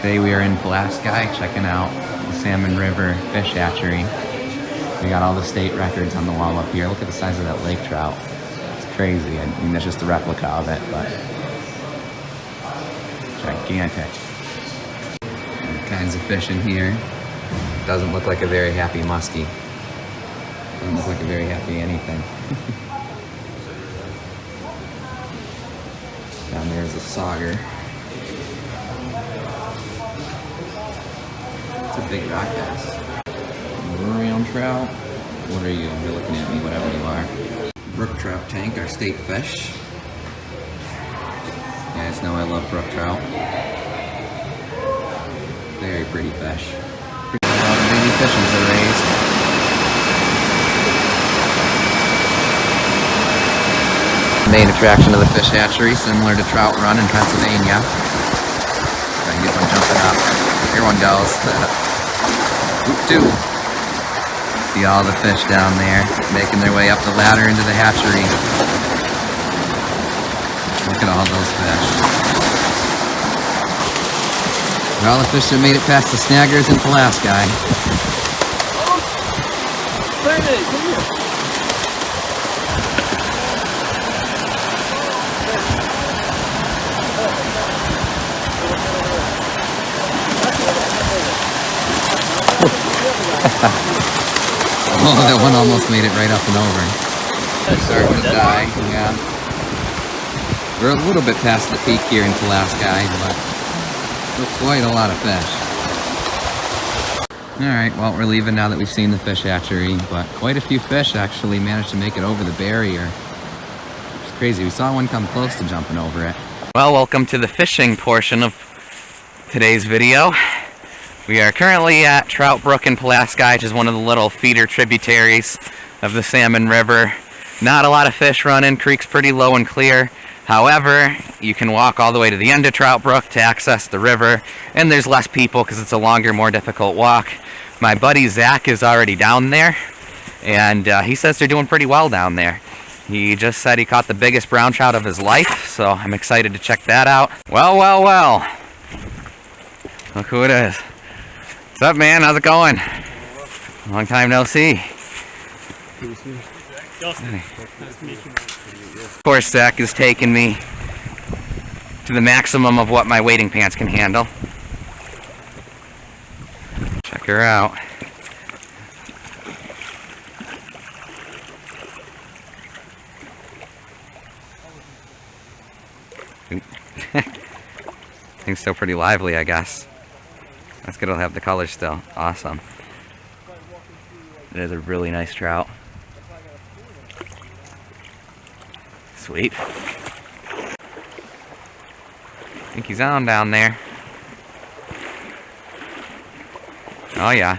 Today we are in Pulaski checking out the Salmon River Fish Hatchery. We got all the state records on the wall up here. Look at the size of that lake trout. It's crazy. I mean, that's just a replica of it, but gigantic. All kinds of fish in here. Doesn't look like a very happy muskie. Doesn't look like a very happy anything. Down there is a sauger. It's a big rock bass. Round trout. What are you? You're looking at me, whatever you are. Brook trout tank, our state fish. You guys know I love brook trout. Very pretty fish. A lot of baby fishes are raised. Main attraction of the fish hatchery, similar to Trout Run in Pennsylvania. Try and get one jumping up. Here one goes. Oop, two. See all the fish down there making their way up the ladder into the hatchery. Look at all those fish. They're all the fish that made it past the snaggers in Pulaski. Oh, that one almost made it right up and over. They're starting to die, yeah. We're a little bit past the peak here in Pulaski, but still quite a lot of fish. Alright, well, we're leaving now that we've seen the fish hatchery, but quite a few fish actually managed to make it over the barrier. It's crazy. We saw one come close to jumping over it. Well, welcome to the fishing portion of today's video. We are currently at Trout Brook in Pulaski, which is one of the little feeder tributaries of the Salmon River. Not a lot of fish running, creek's pretty low and clear. However, you can walk all the way to the end of Trout Brook to access the river, and there's less people because it's a longer, more difficult walk. My buddy Zach is already down there, and he says they're doing pretty well down there. He just said he caught the biggest brown trout of his life, so I'm excited to check that out. Well, well, well. Look who it is. What's up, man? How's it going? Long time no see. Of course, Zach is taking me to the maximum of what my wading pants can handle. Check her out. Thing's still pretty lively, I guess. That's good, it'll have the colors still. Awesome. It is a really nice trout. Sweet. I think he's on down there. Oh yeah.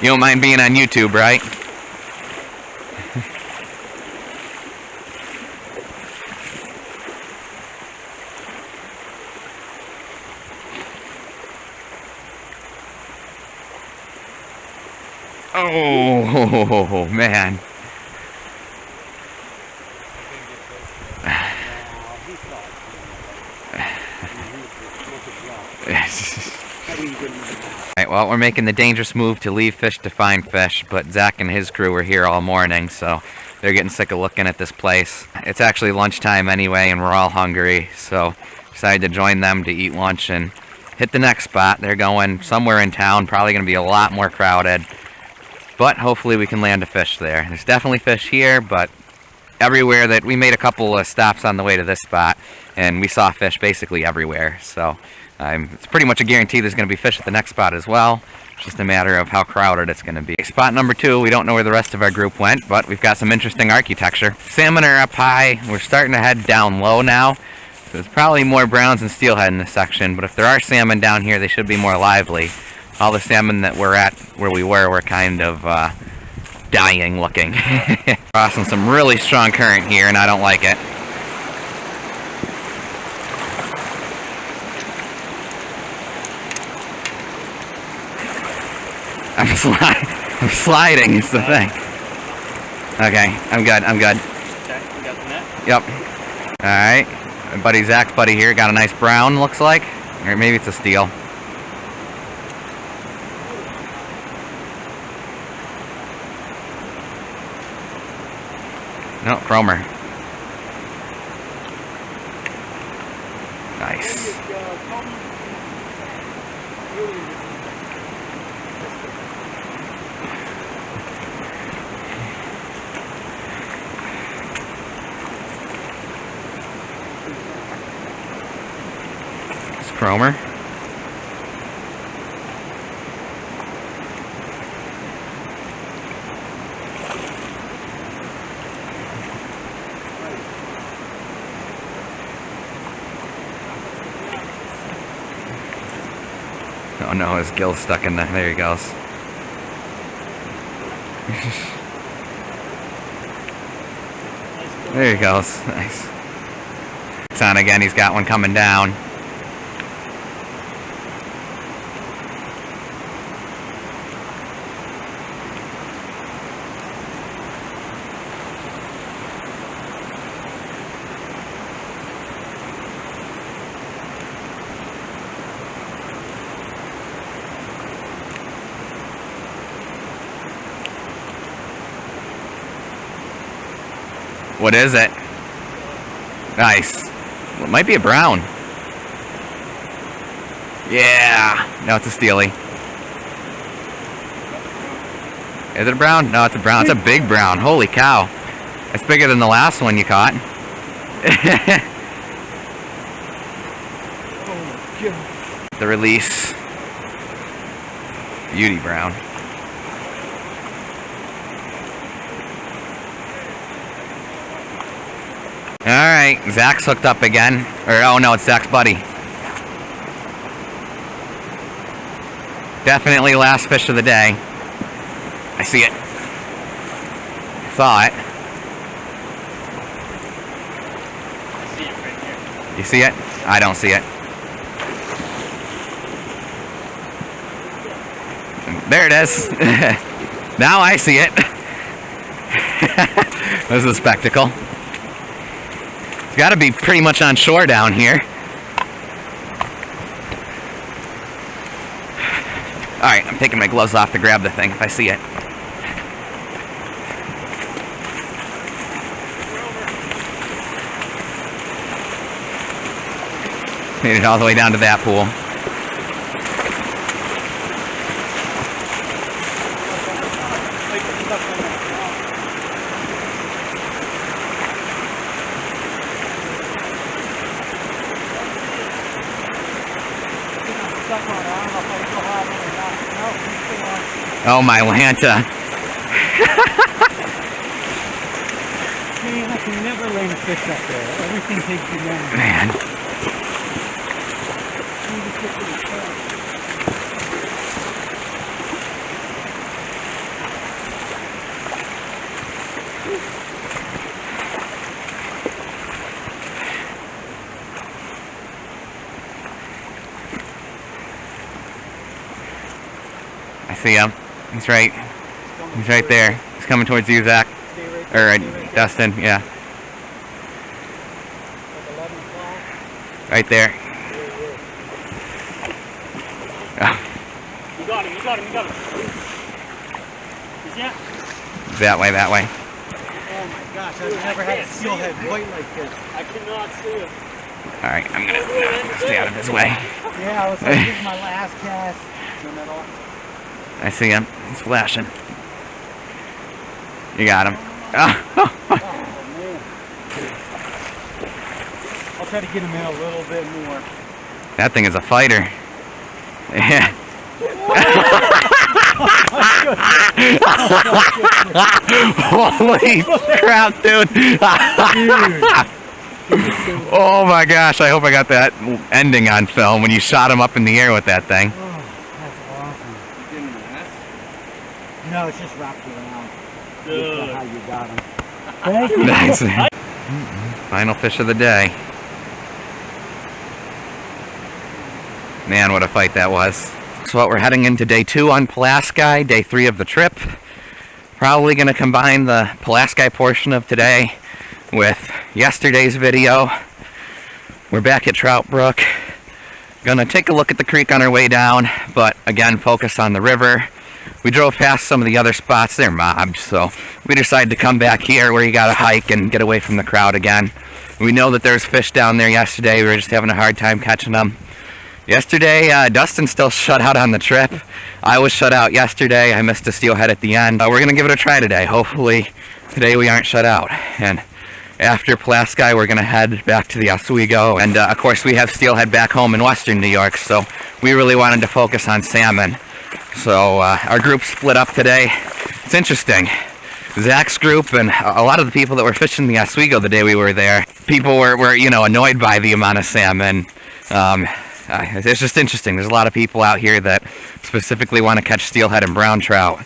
You don't mind being on YouTube, right? Oh, man. Alright, well, we're making the dangerous move to leave fish to find fish, but Zach and his crew were here all morning, so they're getting sick of looking at this place. It's actually lunchtime anyway, and we're all hungry, so decided to join them to eat lunch and hit the next spot. They're going somewhere in town, probably going to be a lot more crowded. But hopefully we can land a fish there. There's definitely fish here, but everywhere that we made a couple of stops on the way to this spot, and we saw fish basically everywhere. So it's pretty much a guarantee there's going to be fish at the next spot as well. It's just a matter of how crowded it's going to be. Spot number 2, we don't know where the rest of our group went, but we've got some interesting architecture. Salmon are up high. We're starting to head down low now. So there's probably more browns and steelhead in this section, but if there are salmon down here, they should be more lively. All the salmon that we're at where we were kind of dying looking. Crossing some really strong current here, and I don't like it. I'm sliding is the thing. Okay, I'm good. Okay, you got the net? Yep. Alright. My buddy Zach's buddy here got a nice brown, looks like. Or maybe it's a steel. No, chromer. Nice. It's chromer. Oh no, his gill's stuck in there. There he goes. There he goes. Nice. It's on again. He's got one coming down. What is it? Nice. Well, it might be a brown. Yeah. No, it's a steely. Is it a brown? No, it's a brown. It's a big brown. Holy cow. It's bigger than the last one you caught. The release. Beauty brown. Alright, Zach's hooked up again. Or, oh no, it's Zach's buddy. Definitely last fish of the day. I see it. Saw it. I see it right here. You see it? I don't see it. There it is. Now I see it. This is a spectacle. It's got to be pretty much on shore down here. Alright, I'm taking my gloves off to grab the thing if I see it. Made it all the way down to that pool. Oh my Lanta. Man, I can never land a fish up there. Everything takes you down. Man. I see him. He's right. He's right there. He's coming towards you, Zach. Or Dustin, yeah. Right there. Oh. You got him, you got him, you got him. Yeah. That way, that way. Oh my gosh, I've never had a steelhead quite like this. I cannot see him. Alright, I'm gonna stay out of his way. Yeah, I was like, this is my last cast. I see him. He's flashing. You got him. Oh, man. I'll try to get him in a little bit more. that thing is a fighter. Yeah. Holy crap, dude. Oh my gosh, I hope I got that ending on film when you shot him up in the air with that thing. Oh, that's awesome. You getting an ass? No, it's just wrapped around. Good. How you got him. Thank you. Nice. Final fish of the day. Man, what a fight that was. So we're heading into day 2 on Pulaski, day 3 of the trip. Probably going to combine the Pulaski portion of today with yesterday's video. We're back at Trout Brook. Gonna take a look at the creek on our way down, but again, focus on the river. We drove past some of the other spots, they're mobbed, so we decided to come back here where you gotta hike and get away from the crowd again. We know that there's fish down there yesterday, we were just having a hard time catching them. Yesterday, Dustin still shut out on the trip. I was shut out yesterday, I missed a steelhead at the end. We're gonna give it a try today. Hopefully today we aren't shut out. And after Pulaski, we're gonna head back to the Oswego. And of course we have steelhead back home in western New York, so we really wanted to focus on salmon. So our group split up today. It's interesting. Zach's group and a lot of the people that were fishing the Oswego the day we were there, people were you know, annoyed by the amount of salmon. It's just interesting. There's a lot of people out here that specifically want to catch steelhead and brown trout,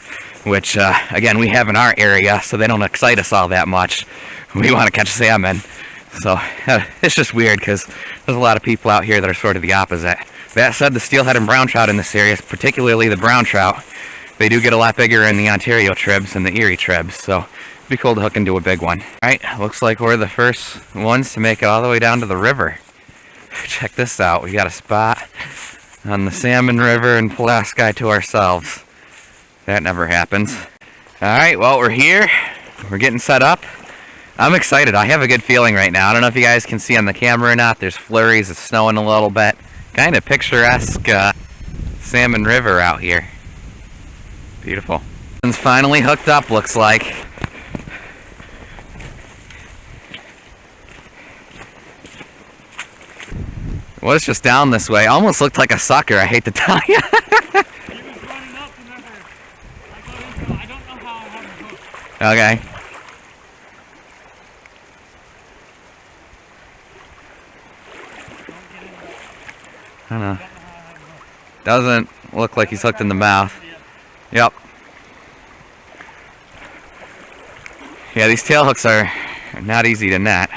which again we have in our area, so they don't excite us all that much. We want to catch salmon. So it's just weird because there's a lot of people out here that are sort of the opposite. That said, the steelhead and brown trout in this area, particularly the brown trout, they do get a lot bigger in the Ontario tribs and the Erie tribs, so it'd be cool to hook into a big one. Alright, looks like we're the first ones to make it all the way down to the river. Check this out, we got a spot on the Salmon River and Pulaski to ourselves. That never happens. Alright, well, we're here. We're getting set up. I'm excited. I have a good feeling right now. I don't know if you guys can see on the camera or not. There's flurries. It's snowing a little bit. Kind of picturesque Salmon River out here. Beautiful. It's finally hooked up, looks like. Well, it's just down this way. Almost looked like a sucker, I hate to tell you. He was running up whenever I got into it. I don't know how I have him hooked. Okay. I don't know. Doesn't look like he's hooked in the mouth. Yep. Yeah, these tail hooks are not easy to net.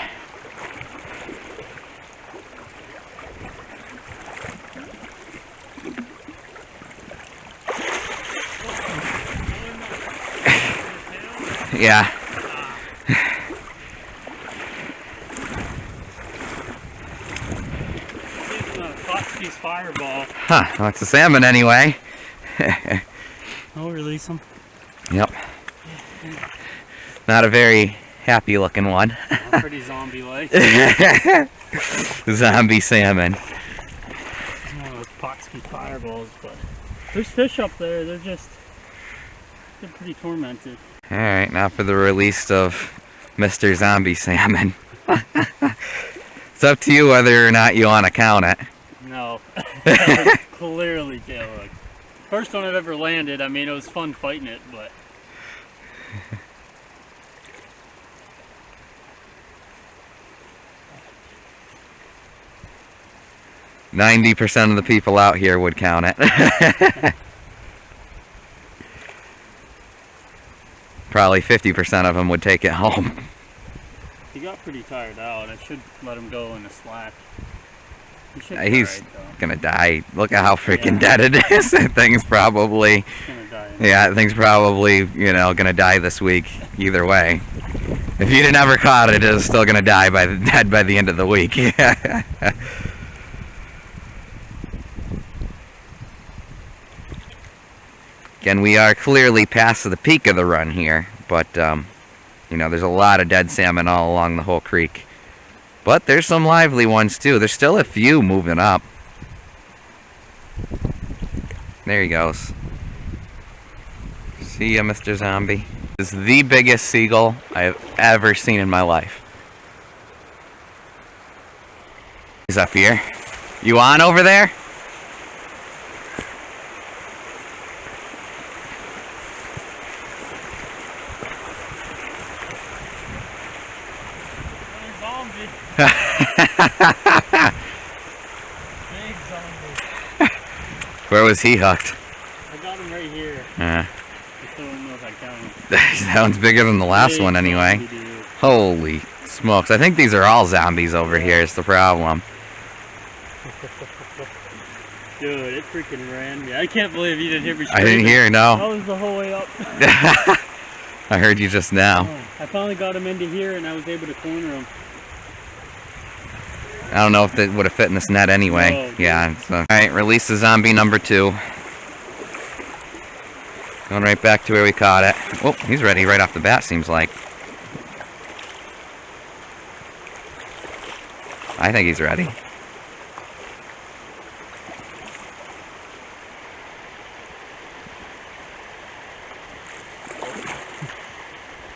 Yeah. Fireball. Huh, well, it's a salmon anyway. I'll release him. Yep. Not a very happy looking one. Pretty zombie-like. Zombie salmon. It's one of those Pulaski fireballs, but there's fish up there. They're pretty tormented. Alright, now for the release of Mr. Zombie Salmon. It's up to you whether or not you want to count it. No. Clearly tail hook. First one I've ever landed. I mean, it was fun fighting it, but... 90% of the people out here would count it. Probably 50% of them would take it home. He got pretty tired out. I should let him go in the slack. He's gonna die. Look at how freaking dead it is. That thing's probably, yeah, that thing's probably, you know, gonna die this week. Either way, if you'd have never caught it, it's still gonna die dead by the end of the week. Again, we are clearly past the peak of the run here, but you know, there's a lot of dead salmon all along the whole creek. But there's some lively ones too. There's still a few moving up. There he goes. See ya, Mr. Zombie. This is the biggest seagull I have ever seen in my life. He's up here. You on over there? Big zombie. Where was he hooked? I got him right here. Yeah. I still don't know if I count him. That one's bigger than the last one anyway. Holy smokes. I think these are all zombies over here is the problem. Dude, it freaking ran me. I can't believe you didn't hear me. I didn't hear, no. I was the whole way up. I heard you just now. I finally got him into here and I was able to corner him. I don't know if it would have fit in this net anyway. Oh, yeah. So, all right, release the zombie number 2. Going right back to where we caught it. Oh, he's ready right off the bat, seems like. I think he's ready.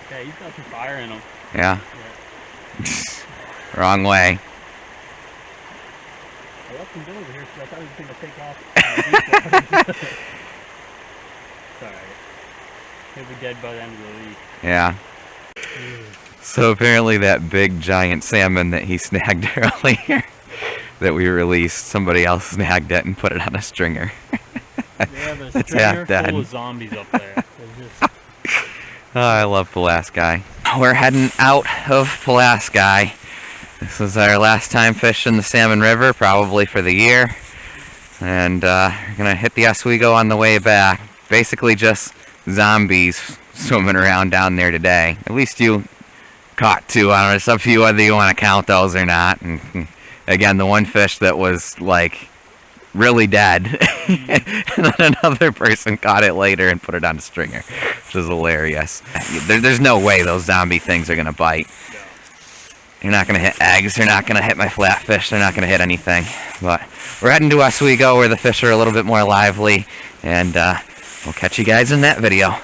Yeah, he's got some fire in him. Yeah. Wrong way. I left him over here because I thought he was going to take off. It's alright. He'll be dead by the end of the week. Yeah. So apparently that big giant salmon that he snagged earlier that we released, somebody else snagged it and put it on a stringer. They have a It's stringer half dead. full of zombies up there. They're just... Oh, I love Pulaski. We're heading out of Pulaski. This is our last time fishing the Salmon River, probably for the year. And we're going to hit the Oswego on the way back. Basically just zombies swimming around down there today. At least you caught 2. I don't know, it's up to you whether you want to count those or not. And again, the one fish that was like really dead. And then another person caught it later and put it on a stringer, which is hilarious. There's no way those zombie things are going to bite. You're not going to hit eggs, they're not going to hit my flatfish, they're not going to hit anything. But we're heading to Oswego where the fish are a little bit more lively, and we'll catch you guys in that video.